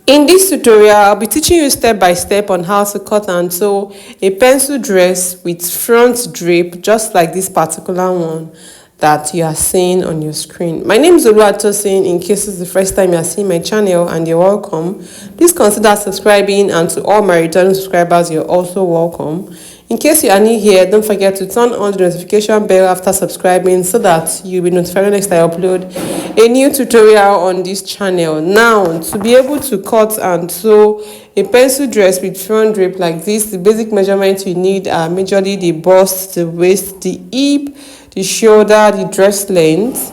In this tutorial, I'll be teaching you step by step on how to cut and sew a pencil dress with front drape, just like this particular one that you are seeing on your screen. My name is Oluwatosin. In case it's the first time you are seeing my channel and you're welcome, please consider subscribing, and to all my returning subscribers, you're also welcome. In case you are new here, don't forget to turn on the notification bell after subscribing so that you'll be notified next time I upload a new tutorial on this channel. Now, to be able to cut and sew a pencil dress with front drape like this, the basic measurements you need are majorly the bust, the waist, the hip, the shoulder, the dress length,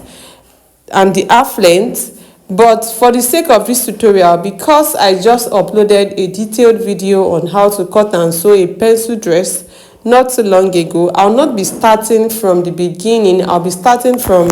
and the half length. But for the sake of this tutorial, because I just uploaded a detailed video on how to cut and sew a pencil dress not so long ago, I'll not be starting from the beginning. I'll be starting from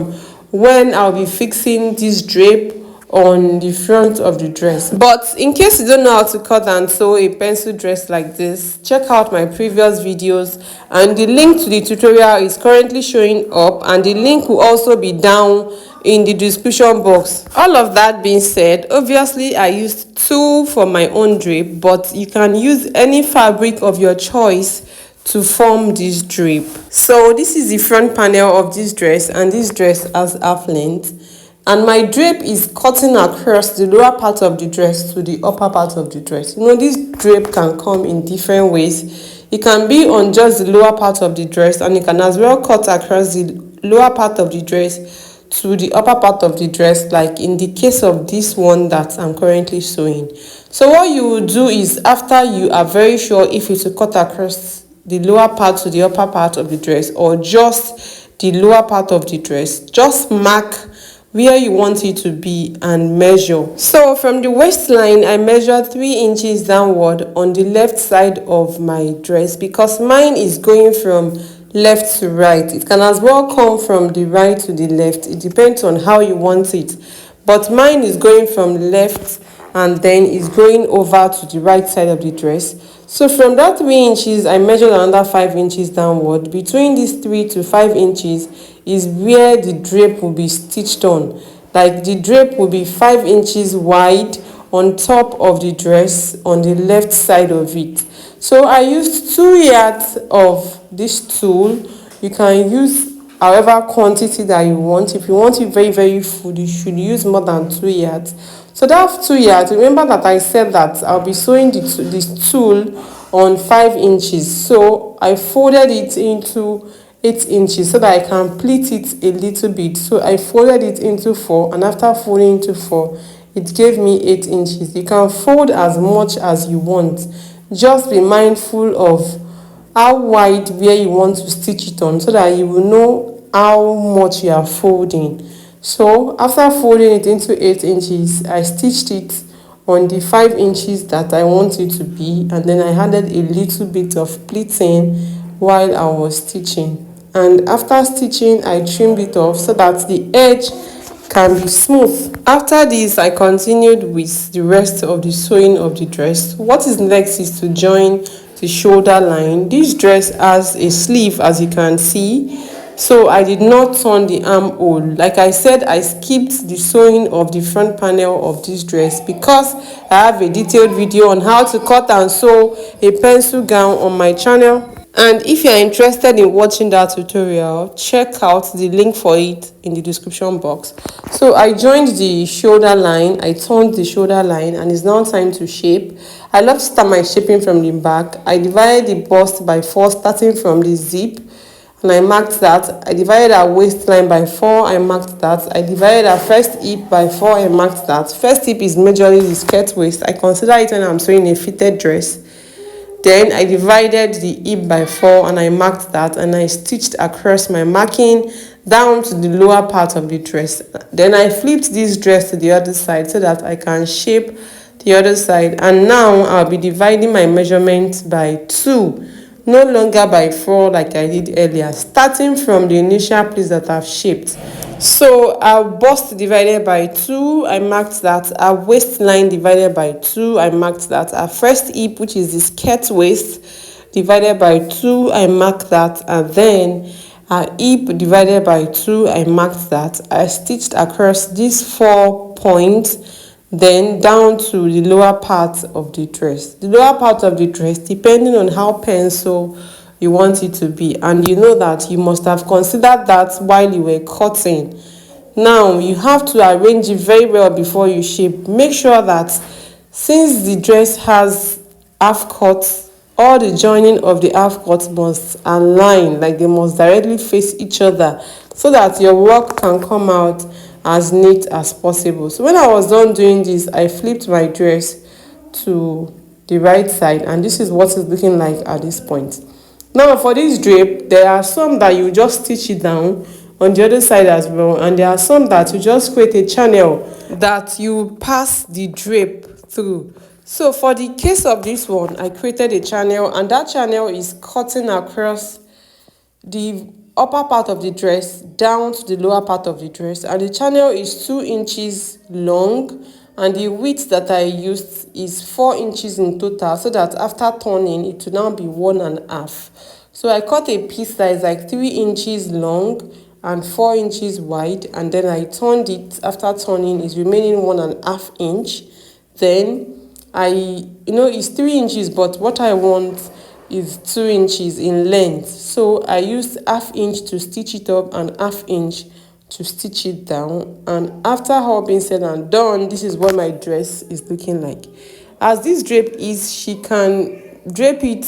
when I'll be fixing this drape on the front of the dress. But in case you don't know how to cut and sew a pencil dress like this, check out my previous videos, and the link to the tutorial is currently showing up, and the link will also be down in the description box. All of that being said, obviously I used tulle for my own drape, but you can use any fabric of your choice to form this drape. So this is the front panel of this dress, and this dress has half length, and my drape is cutting across the lower part of the dress to the upper part of the dress. You know, this drape can come in different ways. It can be on just the lower part of the dress, and you can as well cut across the lower part of the dress to the upper part of the dress, like in the case of this one that I'm currently sewing. So what you will do is, after you are very sure if you to cut across the lower part to the upper part of the dress, or just the lower part of the dress, just mark where you want it to be and measure. So from the waistline, I measured 3 inches downward on the left side of my dress, because mine is going from left to right. It can as well come from the right to the left. It depends on how you want it, but mine is going from left and then is going over to the right side of the dress. So from that 3 inches, I measured another 5 inches downward. Between these 3 to 5 inches is where the drape will be stitched on. Like, the drape will be 5 inches wide on top of the dress on the left side of it. So I used 2 yards of this tulle. You can use however quantity that you want. If you want it very, very full, you should use more than 2 yards. So that's 2 yards. Remember that I said that I'll be sewing this tulle on 5 inches. So I folded it into 8 inches so that I can pleat it a little bit. So I folded it into 4, and after folding into 4, it gave me 8 inches. You can fold as much as you want. Just be mindful of how wide where you want to stitch it on, so that you will know how much you are folding. So after folding it into 8 inches, I stitched it on the 5 inches that I want it to be, and then I added a little bit of pleating while I was stitching. And after stitching, I trimmed it off so that the edge can be smooth. After this, I continued with the rest of the sewing of the dress. What is next is to join the shoulder line. This dress has a sleeve, as you can see, so I did not turn the armhole. Like I said, I skipped the sewing of the front panel of this dress because I have a detailed video on how to cut and sew a pencil gown on my channel. And if you are interested in watching that tutorial, check out the link for it in the description box. So I joined the shoulder line, I turned the shoulder line, and it's now time to shape. I love to start my shaping from the back. I divided the bust by 4, starting from the zip, and I marked that. I divided our waistline by 4, I marked that. I divided our first hip by 4, I marked that. First hip is majorly the skirt waist. I consider it when I'm sewing a fitted dress. Then I divided the hip by 4, and I marked that, and I stitched across my marking down to the lower part of the dress. Then I flipped this dress to the other side so that I can shape the other side. And now I'll be dividing my measurements by 2, no longer by 4 like I did earlier, starting from the initial place that I've shaped. So our bust divided by 2, I marked that. Our waistline divided by 2, I marked that. Our first hip, which is the skirt waist, divided by 2, I marked that. And then our hip divided by 2, I marked that. I stitched across these 4 points then down to the lower part of the dress. The lower part of the dress, depending on how pencil you want it to be, and you know that you must have considered that while you were cutting. Now you have to arrange it very well before you shape. Make sure that since the dress has half cuts, all the joining of the half cuts must align, like they must directly face each other, so that your work can come out as neat as possible. So when I was done doing this, I flipped my dress to the right side, and this is what it's looking like at this point. Now for this drape, there are some that you just stitch it down on the other side as well, and there are some that you just create a channel that you pass the drape through. So for the case of this one, I created a channel, and that channel is cutting across the upper part of the dress down to the lower part of the dress, and the channel is 2 inches long, and the width that I used is 4 inches in total, so that after turning it will now be 1.5. So I cut a piece that is like 3 inches long and 4 inches wide, and then I turned it. After turning, is remaining 1.5 inch. Then it's 3 inches, but what I want is 2 inches in length. So I used ½ inch to stitch it up and ½ inch to stitch it down. And after all being said and done, this is what my dress is looking like. As this drape is, she can drape it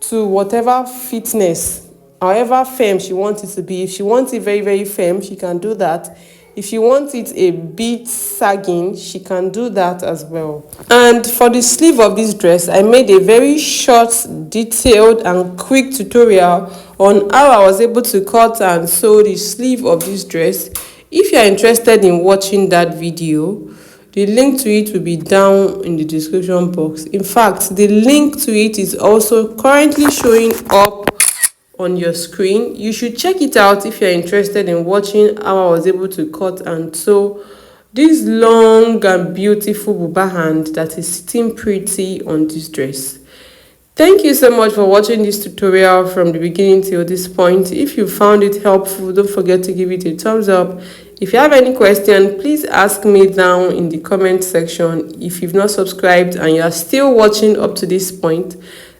to whatever fitness, however firm she wants it to be. If she wants it very, very firm, she can do that. If she wants it a bit sagging, she can do that as well. And for the sleeve of this dress, I made a very short, detailed and quick tutorial on how I was able to cut and sew the sleeve of this dress. If you are interested in watching that video, the link to it will be down in the description box. In fact, the link to it is also currently showing up on your screen. You should check it out if you're interested in watching how I was able to cut and sew this long and beautiful buba hand that is sitting pretty on this dress. Thank you so much for watching this tutorial from the beginning till this point. If you found it helpful, don't forget to give it a thumbs up. If you have any question, please ask me down in the comment section. If you've not subscribed and you are still watching up to this point,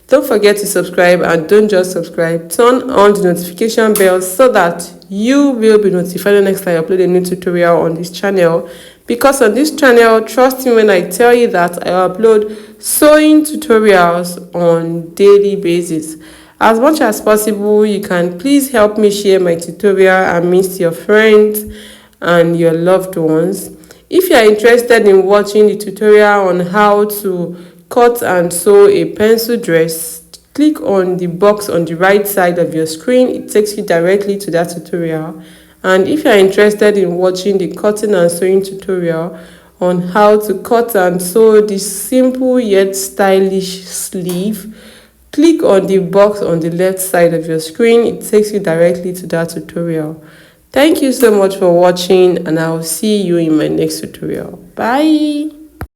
don't forget to subscribe, and don't just subscribe, turn on the notification bell so that you will be notified the next time I upload a new tutorial on this channel. Because on this channel, trust me when I tell you that I upload sewing tutorials on daily basis. As much as possible, you can please help me share my tutorial amidst your friends and your loved ones. If you are interested in watching the tutorial on how to cut and sew a pencil dress, click on the box on the right side of your screen. It takes you directly to that tutorial. And if you are interested in watching the cutting and sewing tutorial on how to cut and sew this simple yet stylish sleeve, click on the box on the left side of your screen. It takes you directly to that tutorial. Thank you so much for watching, and I will see you in my next tutorial. Bye.